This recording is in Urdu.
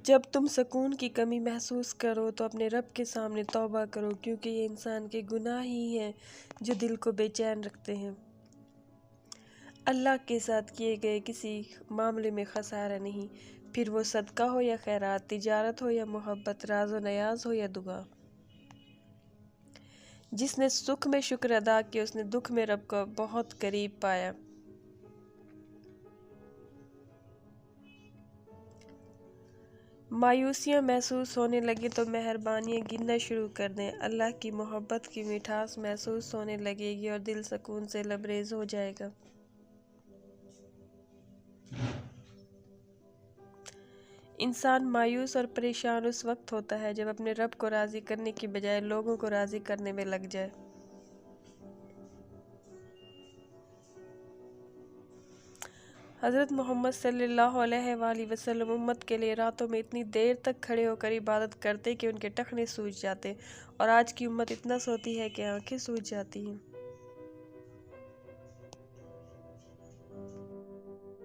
جب تم سکون کی کمی محسوس کرو تو اپنے رب کے سامنے توبہ کرو، کیونکہ یہ انسان کے گناہ ہی ہیں جو دل کو بے چین رکھتے ہیں۔ اللہ کے ساتھ کیے گئے کسی معاملے میں خسارہ نہیں، پھر وہ صدقہ ہو یا خیرات، تجارت ہو یا محبت، راز و نیاز ہو یا دعا۔ جس نے سکھ میں شکر ادا کیا اس نے دکھ میں رب کو بہت قریب پایا۔ مایوسیاں محسوس ہونے لگیں تو مہربانیاں گننا شروع کر دیں۔ اللہ کی محبت کی مٹھاس محسوس ہونے لگے گی اور دل سکون سے لبریز ہو جائے گا۔ انسان مایوس اور پریشان اس وقت ہوتا ہے جب اپنے رب کو راضی کرنے کی بجائے لوگوں کو راضی کرنے میں لگ جائے۔ حضرت محمد صلی اللہ علیہ وآلہ وسلم امت کے لیے راتوں میں اتنی دیر تک کھڑے ہو کر عبادت کرتے کہ ان کے ٹخنے سوج جاتے، اور آج کی امت اتنا سوتی ہے کہ آنکھیں سوج جاتی ہیں۔